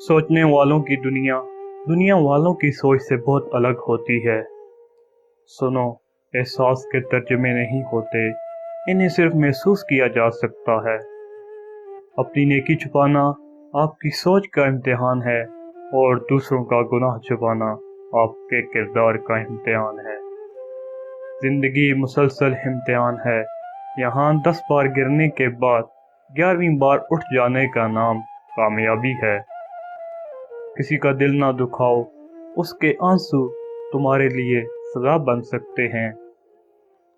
सोचने वालों की दुनिया दुनिया वालों की सोच से बहुत अलग होती है। सुनो, एहसास के तर्जुमे नहीं होते, इन्हें सिर्फ महसूस किया जा सकता है। अपनी नेकी छुपाना आपकी सोच का इम्तिहान है और दूसरों का गुनाह छुपाना आपके किरदार का इम्तिहान है। जिंदगी मुसलसल इम्तिहान है। यहाँ 10 बार गिरने के बाद 11वीं बार उठ जाने का नाम कामयाबी है। किसी का दिल ना दुखाओ, उसके आंसू तुम्हारे लिए सजा बन सकते हैं।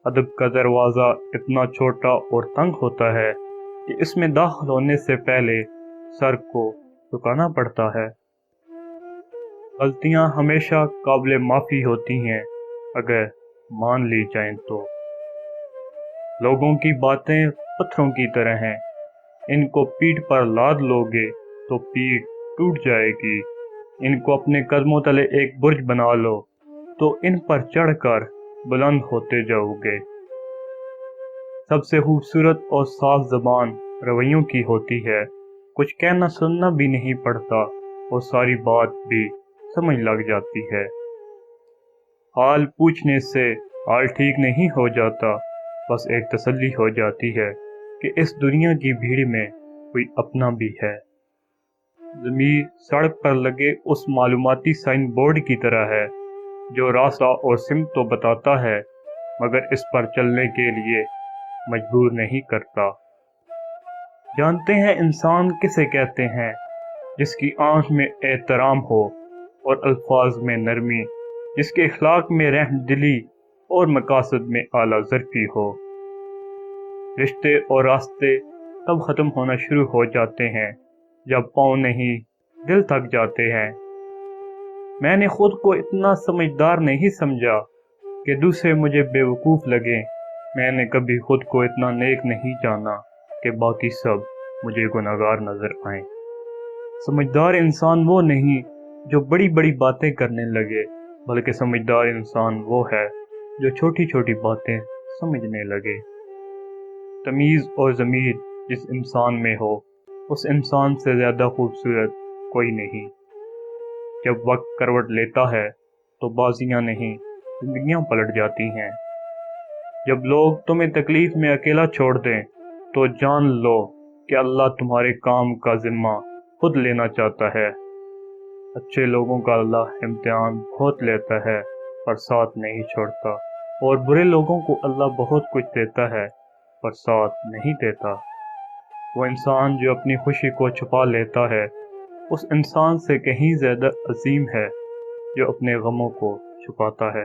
अदब का दरवाज़ा इतना छोटा और तंग होता है कि इसमें दाखिल होने से पहले सर को झुकाना पड़ता है। गलतियां हमेशा काबिल माफ़ी होती हैं अगर मान ली जाएं तो। लोगों की बातें पत्थरों की तरह हैं, इनको पीठ पर लाद लोगे तो पीठ टूट जाएगी। इनको अपने कदमों तले एक बुर्ज बना लो तो इन पर चढ़कर बुलंद होते जाओगे। सबसे खूबसूरत और साफ ज़बान रवैयों की होती है। कुछ कहना सुनना भी नहीं पड़ता और सारी बात भी समझ लग जाती है। हाल पूछने से हाल ठीक नहीं हो जाता, बस एक तसल्ली हो जाती है कि इस दुनिया की भीड़ में कोई अपना भी है। ज़मीर सड़क पर लगे उस मालूमाती साइन बोर्ड की तरह है जो रास्ता और सिमत तो बताता है मगर इस पर चलने के लिए मजबूर नहीं करता। जानते हैं इंसान किसे कहते हैं? जिसकी आंख में एहतराम हो और अल्फाज में नरमी, जिसके अखलाक में रहम दिली और मकासद में आला ज़र्फ़ी हो। रिश्ते और रास्ते तब ख़त्म होना शुरू हो जाते हैं जब पाँव नहीं दिल थक जाते हैं। मैंने खुद को इतना समझदार नहीं समझा कि दूसरे मुझे बेवकूफ़ लगे। मैंने कभी खुद को इतना नेक नहीं जाना कि बाकी सब मुझे गुनहगार नज़र आएं। समझदार इंसान वो नहीं जो बड़ी बड़ी बातें करने लगे, बल्कि समझदार इंसान वो है जो छोटी छोटी बातें समझने लगे। तमीज़ और ज़मीर जिस इंसान में हो, उस इंसान से ज़्यादा खूबसूरत कोई नहीं। जब वक्त करवट लेता है तो बाजियां नहीं, ज़िंदगियां पलट जाती हैं। जब लोग तुम्हें तकलीफ़ में अकेला छोड़ दें तो जान लो कि अल्लाह तुम्हारे काम का ज़िम्मा खुद लेना चाहता है। अच्छे लोगों का अल्लाह इम्तिहान बहुत लेता है पर साथ नहीं छोड़ता, और बुरे लोगों को अल्लाह बहुत कुछ देता है पर साथ नहीं देता। वो इंसान जो अपनी खुशी को छुपा लेता है उस इंसान से कहीं ज़्यादा अजीम है जो अपने गमों को छुपाता है।